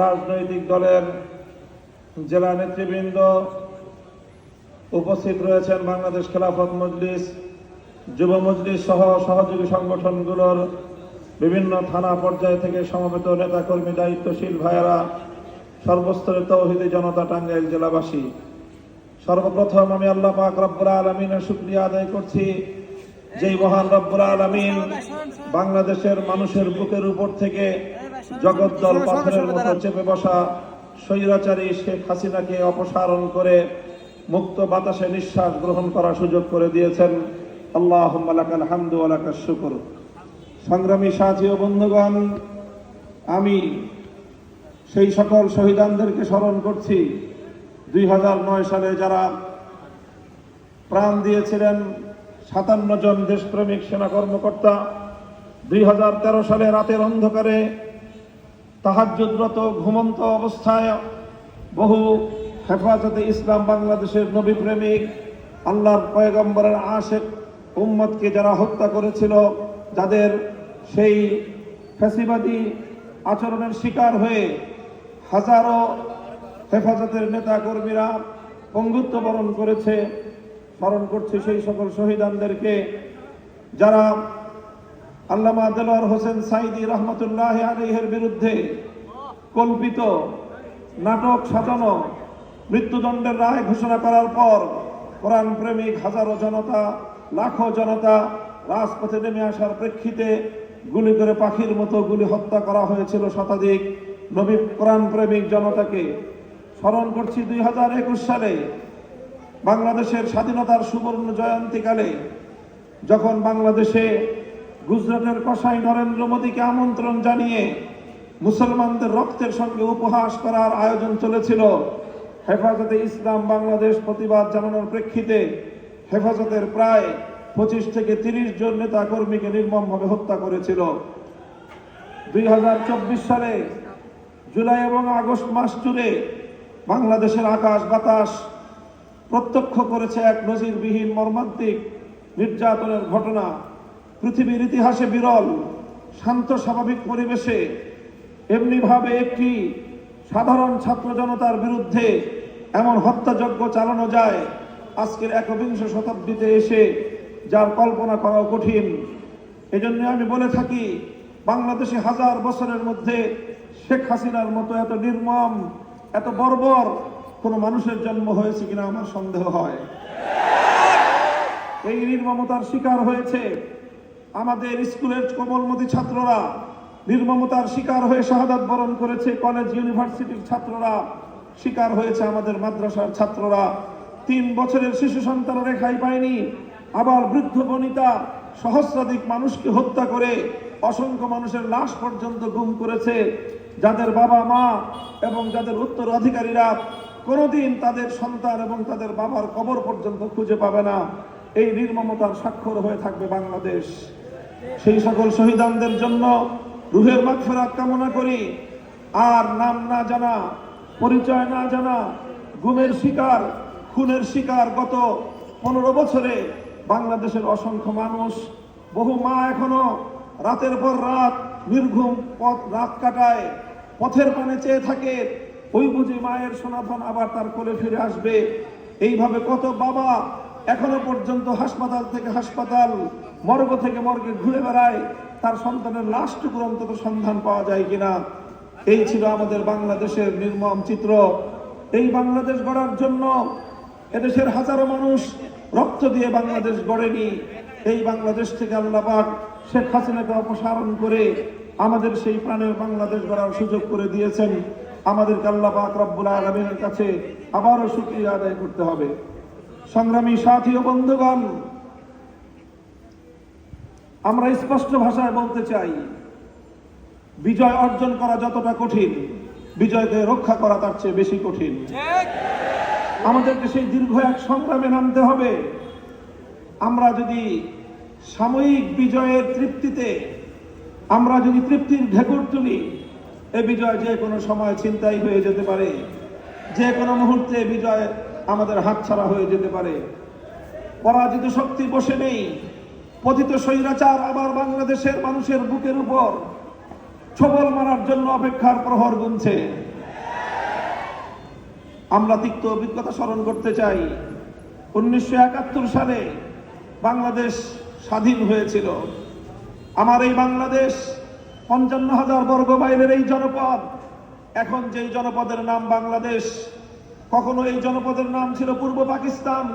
রাজনৈতিক দলের জেলা নেতৃবৃন্দ উপস্থিত রয়েছেন, বাংলাদেশ খেলাফত মজলিস, যুব মজলিস সহ সহযোগী সংগঠনগুলোর বিভিন্ন থানা পর্যায় থেকে সমবেত নেতাকর্মী, দায়িত্বশীল ভাইয়েরা, সর্বস্তরের তৌহিদি জনতা, টাঙ্গাইল জেলাবাসী। সর্বপ্রথম আমি আল্লাহ পাক রব্বুল আলামিনের শুকরিয়া আদায় করছি, যেই মহান রব্বুল আলামিন বাংলাদেশের মানুষের বুকের উপর থেকে জগদ্দল পাথরের মতো চেপে বসা স্বৈরাচারী শেখ হাসিনাকে অপসারণ করে মুক্ত বাতাসে নিঃশ্বাস গ্রহণ করার সুযোগ করে দিয়েছেন। আল্লাহুম্মা লাকাল হামদু ওয়া লাকাশ শুকর। সংগ্রামী সাথী ও বন্ধুগণ, আমি সেই সকল শহীদানদেরকে স্মরণ করছি 2009 সালে যারা প্রাণ দিয়েছিলেন, 57 জন দেশপ্রেমিক সেনা কর্মকর্তা। 2013 সালে রাতের অন্ধকারে তাহাজ্জুদরত ঘুমন্ত অবস্থায় বহু হেফাজতে ইসলাম বাংলাদেশের নবী প্রেমিক, আল্লাহর পয়গম্বরের আশেক উম্মতকে যারা হত্যা করেছিল, যাদের সেই ফ্যাসিবাদী আচরণের শিকার হয়ে হাজারো হেফাজতের নেতা কর্মীরা পঙ্গুত্ব বরণ করেছে, স্মরণ করছি সেই সকল শহীদানদেরকে যারা আল্লামা দেলোয়ার হোসেন সাঈদী রহমতুল্লাহি আলাইহির বিরুদ্ধে কল্পিত নাটক সাজানো মৃত্যুদণ্ডের রায় ঘোষণা করার পর কোরআন প্রেমিক হাজারো জনতা, লাখো জনতা রাজপথে নেমে আসার প্রেক্ষিতে গুলি করে পাখির মতো গুলি হত্যা করা হয়েছিল শতাধিক নবী কোরআন প্রেমিক জনতাকে। স্মরণ করছি 2021 সালে বাংলাদেশের স্বাধীনতার সুবর্ণ জয়ন্তীকালে যখন বাংলাদেশে গুজরাটের কসাই নরেন্দ্র মোদীকে আমন্ত্রণ জানিয়ে মুসলমানদের রক্তের সঙ্গে উপহাস করার আয়োজন চলেছিল, হেফাজতে ইসলাম বাংলাদেশ প্রতিবাদ জানানোর প্রেক্ষিতে হেফাজতের প্রায় 25 থেকে 30 জন নেতা কর্মীকে নির্মমভাবে হত্যা করেছিল। 2024 সালে জুলাই এবং আগস্ট মাস জুড়ে বাংলাদেশের আকাশ বাতাস প্রত্যক্ষ করেছে এক নজিরবিহীন মর্মান্তিক নির্যাতনের ঘটনা। পৃথিবীর ইতিহাসে বিরল শান্ত স্বাভাবিক পরিবেশে এমনিভাবে একটি সাধারণ ছাত্র জনতার বিরুদ্ধে এমন হত্যাযজ্ঞ চালানো যায়, আজকের 21 শতাব্দীতে এসে যার কল্পনা করাও কঠিন। এজন্য আমি বলে থাকি, বাংলাদেশে হাজার বছরের মধ্যে শেখ হাসিনার মতো এত নির্মম, এত বর্বর কোন মানুষের জন্ম হয়েছে কিনা আমার সন্দেহ হয়। এই নির্মমতার শিকার হয়েছে আমাদের স্কুলের কোমলমতি ছাত্ররা, নির্মমতার শিকার হয়ে শাহাদাত বরণ করেছে কলেজ ইউনিভার্সিটির ছাত্ররা, শিকার হয়েছে আমাদের মাদ্রাসার ছাত্ররা। 3 বছরের শিশু সন্তান রেখাই পায়নি, আবার বৃদ্ধ বনিতা সহস্রাধিক মানুষকে হত্যা করে অসংখ্য মানুষের লাশ পর্যন্ত গুম করেছে, যাদের বাবা মা এবং যাদের উত্তরাধিকারীরা কোনোদিন তাদের সন্তান এবং তাদের বাবার কবর পর্যন্ত খুঁজে পাবে না। এই নির্মমতার স্বাক্ষর হয়ে থাকবে বাংলাদেশ। সেই সকল শহীদানদের জন্য রুহের মাগফিরাত কামনা করি। আর নাম না জানা, পরিচয় না জানা, গুমের শিকার, খুনের শিকার গত 15 বছরে বাংলাদেশের অসংখ্য মানুষ, বহু মা এখনো রাতের পর রাত নির্ঘুম রাত কাটায়, পথের পানে চেয়ে থাকে, ওই বুঝি মায়ের সোনাধন আবার তার কোলে ফিরে আসবে। এইভাবে কত বাবা এখনো পর্যন্ত হাসপাতাল থেকে হাসপাতাল, মর্গ থেকে মর্গে ঘুরে বেড়ায়, তার সন্তানের লাশটুকুর অন্তত সন্ধান পাওয়া যায় কিনা। এই ছিল আমাদের বাংলাদেশের নির্মম চিত্র। এই বাংলাদেশ গড়ার জন্য এদেশের হাজারো মানুষ রক্ত দিয়ে বাংলাদেশ গড়েনি। এই বাংলাদেশ থেকে আল্লাহ পাক শেখ হাসিনাকে অপসারণ করে আমাদের সেই প্রাণের বাংলাদেশ গড়ার সুযোগ করে দিয়েছেন। আমাদেরকে আল্লাহ পাক রব্বুল আলামিনের কাছে আবারও শুকরিয়া আদায় করতে হবে। সংগ্রামী সাথী ও বন্ধুগণ, আমরা স্পষ্ট ভাষায় বলতে চাই, বিজয় অর্জন করা যতটা কঠিন, বিজয়কে রক্ষা করা তার চেয়ে বেশি কঠিন। আমাদেরকে সেই দীর্ঘ এক সংগ্রামে নামতে হবে। আমরা যদি সাময়িক বিজয়ের তৃপ্তিতে আমরা যদি তৃপ্তির ঢেকুর তুলি, এ বিজয় যে কোনো সময় ছিনতাই হয়ে যেতে পারে, যে কোনো মুহূর্তে বিজয় আমাদের হাতছাড়া হয়ে যেতে পারে। পরাজিত শক্তি বসে নেই, পতিত স্বৈরাচার আবার বাংলাদেশের মানুষের বুকের উপর ছবল মারার জন্য অপেক্ষার প্রহর গুনছে। আমরা তিক্ত অভিজ্ঞতা স্মরণ করতে চাই। 1971 সালে বাংলাদেশ স্বাধীন হয়েছিল। আমার এই বাংলাদেশ 55,000 বর্গ মাইলের এই জনপদ, এখন যেই জনপদের নাম বাংলাদেশ, কখনো এই জনপদের নাম ছিল পূর্ব পাকিস্তান,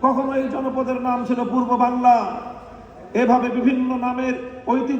কখনো এই জনপদের নাম ছিল পূর্ব বাংলা। এভাবে বিভিন্ন নামের ঐতিহ্য